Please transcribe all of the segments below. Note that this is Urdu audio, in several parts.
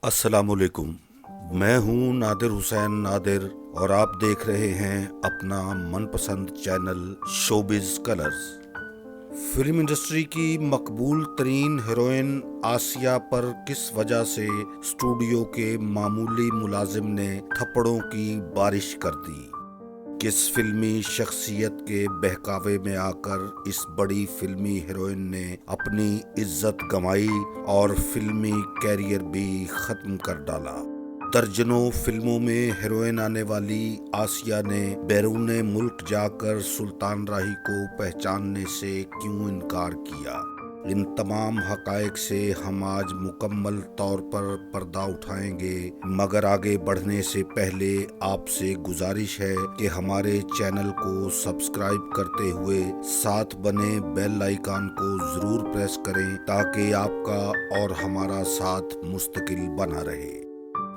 السلام علیکم۔ میں ہوں نادر حسین نادر اور آپ دیکھ رہے ہیں اپنا من پسند channel showbiz colours. Film industry کی مقبول ترین ہیروئن آسیہ پر کس وجہ سے اسٹوڈیو کے معمولی ملازم نے تھپڑوں کی بارش کر دی؟ کس فلمی شخصیت کے بہکاوے میں آ کر اس بڑی فلمی ہیروئن نے اپنی عزت گنوائی اور فلمی کیریئر بھی ختم کر ڈالا؟ درجنوں فلموں میں ہیروئن آنے والی آسیہ نے بیرون ملک جا کر سلطان راہی کو پہچاننے سے کیوں انکار کیا؟ ان تمام حقائق سے ہم آج مکمل طور پر پردہ اٹھائیں گے، مگر آگے بڑھنے سے پہلے آپ سے گزارش ہے کہ ہمارے چینل کو سبسکرائب کرتے ہوئے ساتھ بنے بیل آئیکن کو ضرور پریس کریں تاکہ آپ کا اور ہمارا ساتھ مستقل بنا رہے۔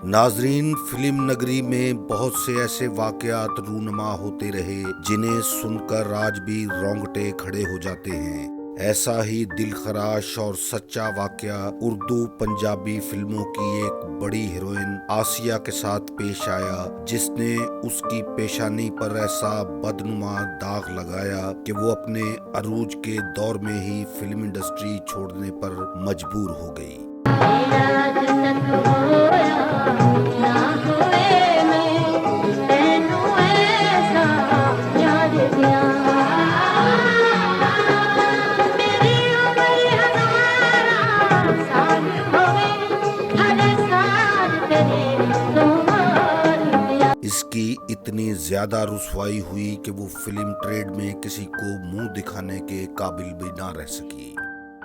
ناظرین، فلم نگری میں بہت سے ایسے واقعات رونما ہوتے رہے جنہیں سن کر آج بھی رونگٹے کھڑے ہو جاتے ہیں۔ ایسا ہی دل خراش اور سچا واقعہ اردو پنجابی فلموں کی ایک بڑی ہیروئن آسیہ کے ساتھ پیش آیا، جس نے اس کی پیشانی پر ایسا بدنما داغ لگایا کہ وہ اپنے عروج کے دور میں ہی فلم انڈسٹری چھوڑنے پر مجبور ہو گئی۔ اس کی اتنی زیادہ رسوائی ہوئی کہ وہ فلم ٹریڈ میں کسی کو منہ دکھانے کے قابل بھی نہ رہ سکی۔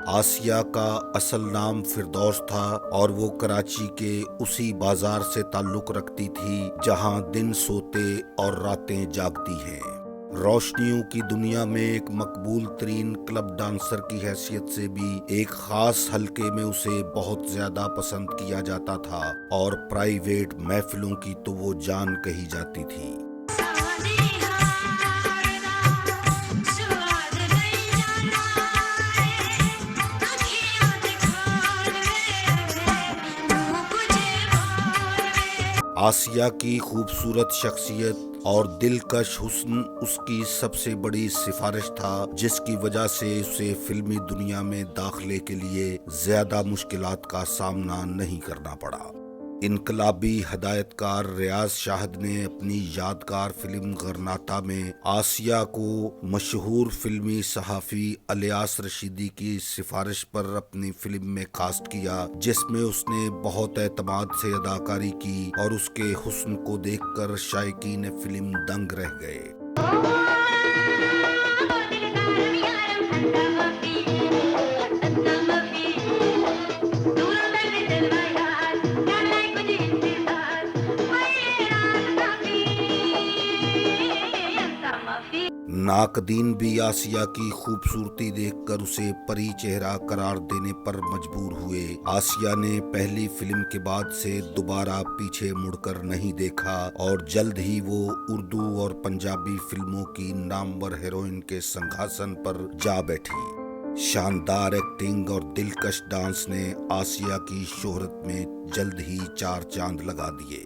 آسیہ کا اصل نام فردوس تھا اور وہ کراچی کے اسی بازار سے تعلق رکھتی تھی جہاں دن سوتے اور راتیں جاگتی ہیں۔ روشنیوں کی دنیا میں ایک مقبول ترین کلب ڈانسر کی حیثیت سے بھی ایک خاص حلقے میں اسے بہت زیادہ پسند کیا جاتا تھا اور پرائیویٹ محفلوں کی تو وہ جان کہی جاتی تھی۔ آسیہ کی خوبصورت شخصیت اور دلکش حسن اس کی سب سے بڑی سفارش تھا، جس کی وجہ سے اسے فلمی دنیا میں داخلے کے لیے زیادہ مشکلات کا سامنا نہیں کرنا پڑا۔ انقلابی ہدایت کار ریاض شاہد نے اپنی یادگار فلم غرناطہ میں آسیہ کو مشہور فلمی صحافی الیاس رشیدی کی سفارش پر اپنی فلم میں کاسٹ کیا، جس میں اس نے بہت اعتماد سے اداکاری کی اور اس کے حسن کو دیکھ کر شائقین فلم دنگ رہ گئے۔ ناقدین بھی آسیہ کی خوبصورتی دیکھ کر اسے پری چہرہ قرار دینے پر مجبور ہوئے۔ آسیہ نے پہلی فلم کے بعد سے دوبارہ پیچھے مڑ کر نہیں دیکھا اور جلد ہی وہ اردو اور پنجابی فلموں کی نامور ہیروئن کے سنگھاسن پر جا بیٹھی۔ شاندار ایکٹنگ اور دلکش ڈانس نے آسیہ کی شہرت میں جلد ہی چار چاند لگا دیے۔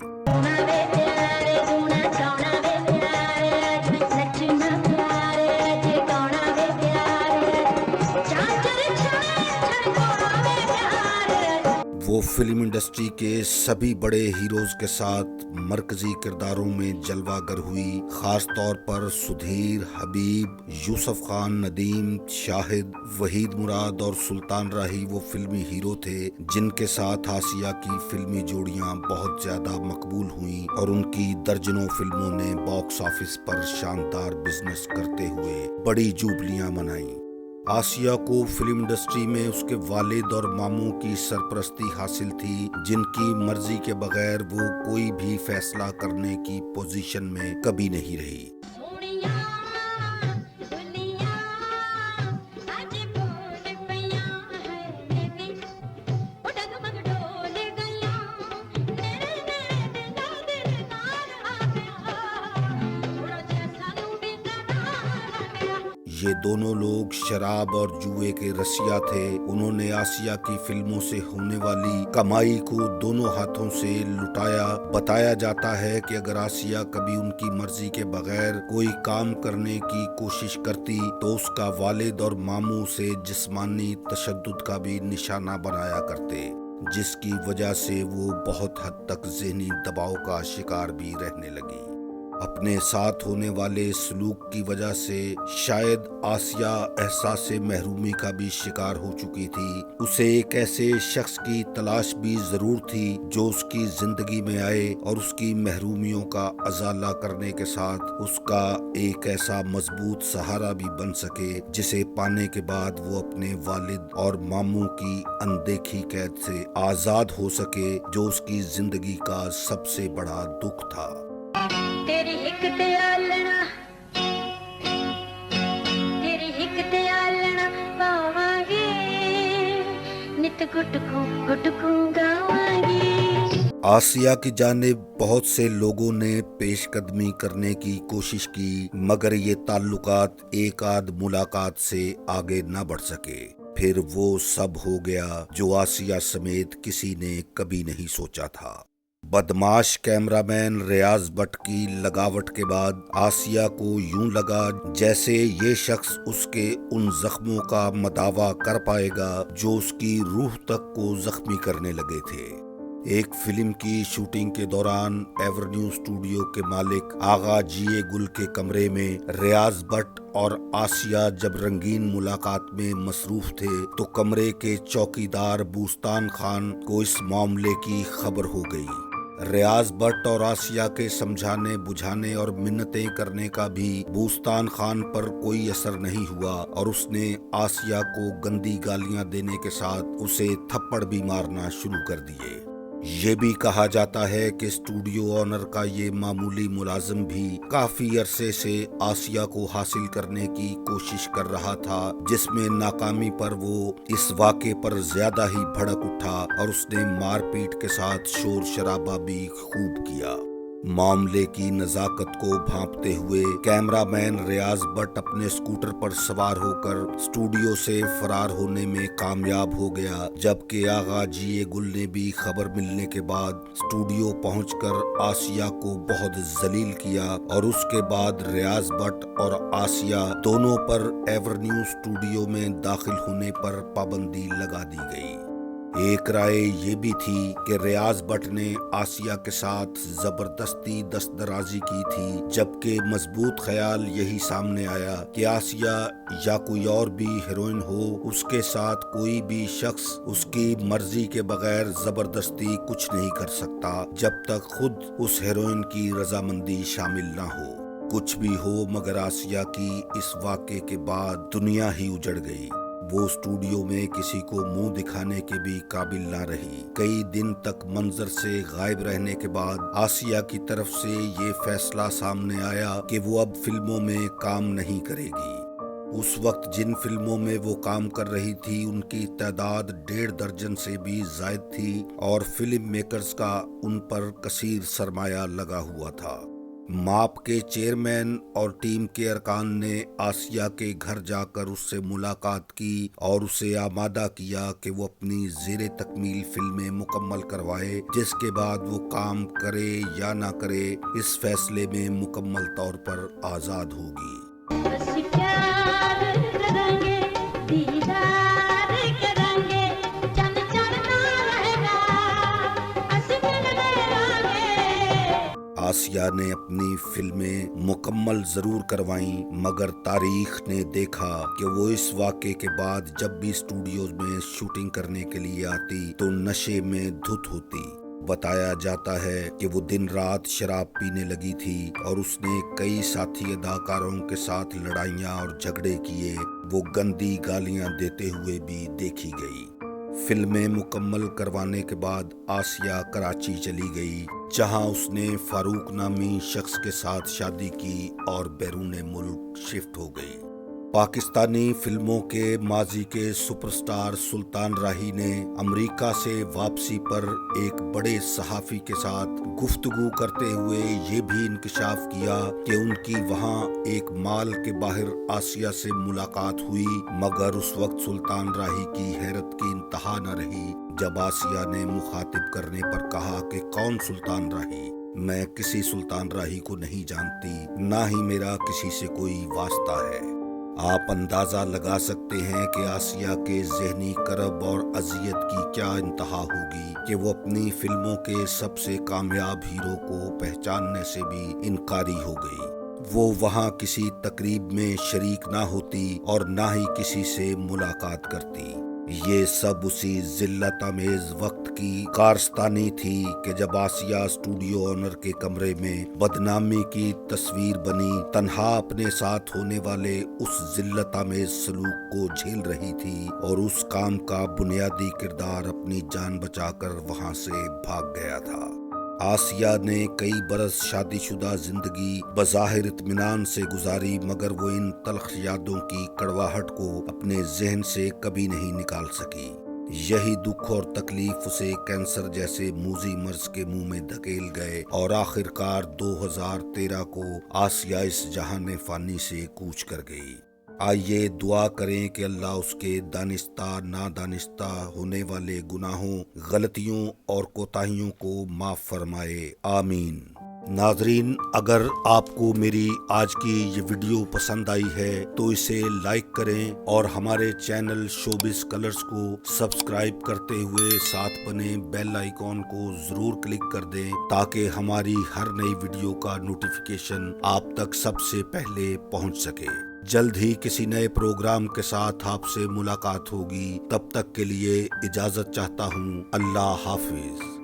وہ فلم انڈسٹری کے سبھی بڑے ہیروز کے ساتھ مرکزی کرداروں میں جلوہ گر ہوئی، خاص طور پر سدھیر، حبیب، یوسف خان، ندیم، شاہد، وحید مراد اور سلطان راہی وہ فلمی ہیرو تھے جن کے ساتھ آسیہ کی فلمی جوڑیاں بہت زیادہ مقبول ہوئیں اور ان کی درجنوں فلموں نے باکس آفس پر شاندار بزنس کرتے ہوئے بڑی جوبلیاں منائیں۔ آسیہ کو فلم انڈسٹری میں اس کے والد اور ماموں کی سرپرستی حاصل تھی، جن کی مرضی کے بغیر وہ کوئی بھی فیصلہ کرنے کی پوزیشن میں کبھی نہیں رہی۔ یہ دونوں لوگ شراب اور جوئے کے رسیا تھے۔ انہوں نے آسیہ کی فلموں سے ہونے والی کمائی کو دونوں ہاتھوں سے لٹایا۔ بتایا جاتا ہے کہ اگر آسیہ کبھی ان کی مرضی کے بغیر کوئی کام کرنے کی کوشش کرتی تو اس کا والد اور ماموں اسے جسمانی تشدد کا بھی نشانہ بنایا کرتے، جس کی وجہ سے وہ بہت حد تک ذہنی دباؤ کا شکار بھی رہنے لگی۔ اپنے ساتھ ہونے والے سلوک کی وجہ سے شاید آسیہ احساس محرومی کا بھی شکار ہو چکی تھی۔ اسے ایک ایسے شخص کی تلاش بھی ضرور تھی جو اس کی زندگی میں آئے اور اس کی محرومیوں کا ازالہ کرنے کے ساتھ اس کا ایک ایسا مضبوط سہارا بھی بن سکے جسے پانے کے بعد وہ اپنے والد اور ماموں کی اندیکھی قید سے آزاد ہو سکے، جو اس کی زندگی کا سب سے بڑا دکھ تھا۔ تیری ہک تے آلنا تیری ہک تے آلنا پاواں گے، نت گٹکوں گاواں گے۔ آسیہ کی جانب بہت سے لوگوں نے پیش قدمی کرنے کی کوشش کی، مگر یہ تعلقات ایک آدھ ملاقات سے آگے نہ بڑھ سکے۔ پھر وہ سب ہو گیا جو آسیہ سمیت کسی نے کبھی نہیں سوچا تھا۔ بدماش کیمرہ مین ریاض بٹ کی لگاوٹ کے بعد آسیہ کو یوں لگا جیسے یہ شخص اس کے ان زخموں کا مداوا کر پائے گا جو اس کی روح تک کو زخمی کرنے لگے تھے۔ ایک فلم کی شوٹنگ کے دوران ایورنیو اسٹوڈیو کے مالک آغا جیے گل کے کمرے میں ریاض بٹ اور آسیہ جب رنگین ملاقات میں مصروف تھے تو کمرے کے چوکیدار بوستان خان کو اس معاملے کی خبر ہو گئی۔ ریاض بٹ اور آسیہ کے سمجھانے بجھانے اور منتیں کرنے کا بھی بوستان خان پر کوئی اثر نہیں ہوا اور اس نے آسیہ کو گندی گالیاں دینے کے ساتھ اسے تھپڑ بھی مارنا شروع کر دیے۔ یہ بھی کہا جاتا ہے کہ اسٹوڈیو آنر کا یہ معمولی ملازم بھی کافی عرصے سے آسیہ کو حاصل کرنے کی کوشش کر رہا تھا، جس میں ناکامی پر وہ اس واقعے پر زیادہ ہی بھڑک اٹھا اور اس نے مار پیٹ کے ساتھ شور شرابہ بھی خوب کیا۔ معاملے کی نزاکت کو بھانپتے ہوئے کیمرہ مین ریاض بٹ اپنے اسکوٹر پر سوار ہو کر اسٹوڈیو سے فرار ہونے میں کامیاب ہو گیا، جبکہ آغا جیے گل نے بھی خبر ملنے کے بعد اسٹوڈیو پہنچ کر آسیہ کو بہت ذلیل کیا اور اس کے بعد ریاض بٹ اور آسیہ دونوں پر ایورنیو اسٹوڈیو میں داخل ہونے پر پابندی لگا دی گئی۔ ایک رائے یہ بھی تھی کہ ریاض بٹ نے آسیہ کے ساتھ زبردستی دست درازی کی تھی، جبکہ مضبوط خیال یہی سامنے آیا کہ آسیہ یا کوئی اور بھی ہیروئن ہو، اس کے ساتھ کوئی بھی شخص اس کی مرضی کے بغیر زبردستی کچھ نہیں کر سکتا جب تک خود اس ہیروئن کی رضامندی شامل نہ ہو۔ کچھ بھی ہو مگر آسیہ کی اس واقعے کے بعد دنیا ہی اجڑ گئی۔ وہ اسٹوڈیو میں کسی کو منہ دکھانے کے بھی قابل نہ رہی۔ کئی دن تک منظر سے غائب رہنے کے بعد آسیہ کی طرف سے یہ فیصلہ سامنے آیا کہ وہ اب فلموں میں کام نہیں کرے گی۔ اس وقت جن فلموں میں وہ کام کر رہی تھی ان کی تعداد 1.5 درجن سے بھی زائد تھی اور فلم میکرز کا ان پر کثیر سرمایہ لگا ہوا تھا۔ ماپ کے چیئرمین اور ٹیم کے ارکان نے آسیہ کے گھر جا کر اس سے ملاقات کی اور اسے آمادہ کیا کہ وہ اپنی زیر تکمیل فلمیں مکمل کروائے، جس کے بعد وہ کام کرے یا نہ کرے اس فیصلے میں مکمل طور پر آزاد ہوگی۔ بس پیار کریں گے، دیدار کریں گے، چند چڑھتا رہے گا، اسی ملتے رہیں گے۔ آسیہ نے اپنی فلمیں مکمل ضرور کروائیں، مگر تاریخ نے دیکھا کہ وہ اس واقعے کے بعد جب بھی اسٹوڈیوز میں شوٹنگ کرنے کے لیے آتی تو نشے میں دھت ہوتی۔ بتایا جاتا ہے کہ وہ دن رات شراب پینے لگی تھی اور اس نے کئی ساتھی اداکاروں کے ساتھ لڑائیاں اور جھگڑے کیے۔ وہ گندی گالیاں دیتے ہوئے بھی دیکھی گئی۔ فلمیں مکمل کروانے کے بعد آسیہ کراچی چلی گئی، جہاں اس نے فاروق نامی شخص کے ساتھ شادی کی اور بیرون ملک شفٹ ہو گئی۔ پاکستانی فلموں کے ماضی کے سپر سٹار سلطان راہی نے امریکہ سے واپسی پر ایک بڑے صحافی کے ساتھ گفتگو کرتے ہوئے یہ بھی انکشاف کیا کہ ان کی وہاں ایک مال کے باہر آسیہ سے ملاقات ہوئی، مگر اس وقت سلطان راہی کی حیرت کی انتہا نہ رہی جب آسیہ نے مخاطب کرنے پر کہا کہ کون سلطان راہی؟ میں کسی سلطان راہی کو نہیں جانتی، نہ ہی میرا کسی سے کوئی واسطہ ہے۔ آپ اندازہ لگا سکتے ہیں کہ آسیہ کے ذہنی کرب اور اذیت کی کیا انتہا ہوگی کہ وہ اپنی فلموں کے سب سے کامیاب ہیرو کو پہچاننے سے بھی انکاری ہو گئی۔ وہ وہاں کسی تقریب میں شریک نہ ہوتی اور نہ ہی کسی سے ملاقات کرتی۔ یہ سب اسی ذلت آمیز وقت کی کارستانی تھی کہ جب آسیہ اسٹوڈیو آنر کے کمرے میں بدنامی کی تصویر بنی تنہا اپنے ساتھ ہونے والے اس ذلت آمیز سلوک کو جھیل رہی تھی اور اس کام کا بنیادی کردار اپنی جان بچا کر وہاں سے بھاگ گیا تھا۔ آسیہ نے کئی برس شادی شدہ زندگی بظاہر اطمینان سے گزاری، مگر وہ ان تلخ یادوں کی کڑواہٹ کو اپنے ذہن سے کبھی نہیں نکال سکی۔ یہی دکھ اور تکلیف اسے کینسر جیسے موذی مرض کے منہ میں دھکیل گئے اور آخرکار 2013 کو آسیہ اس جہان فانی سے کوچ کر گئی۔ آئیے دعا کریں کہ اللہ اس کے دانستہ نادانستہ ہونے والے گناہوں، غلطیوں اور کوتاہیوں کو معاف فرمائے، آمین۔ ناظرین، اگر آپ کو میری آج کی یہ ویڈیو پسند آئی ہے تو اسے لائک کریں اور ہمارے چینل شوبز کلرز کو سبسکرائب کرتے ہوئے ساتھ بنے بیل آئیکن کو ضرور کلک کر دیں تاکہ ہماری ہر نئی ویڈیو کا نوٹیفیکیشن آپ تک سب سے پہلے پہنچ سکے۔ جلد ہی کسی نئے پروگرام کے ساتھ آپ سے ملاقات ہوگی، تب تک کے لیے اجازت چاہتا ہوں۔ اللہ حافظ۔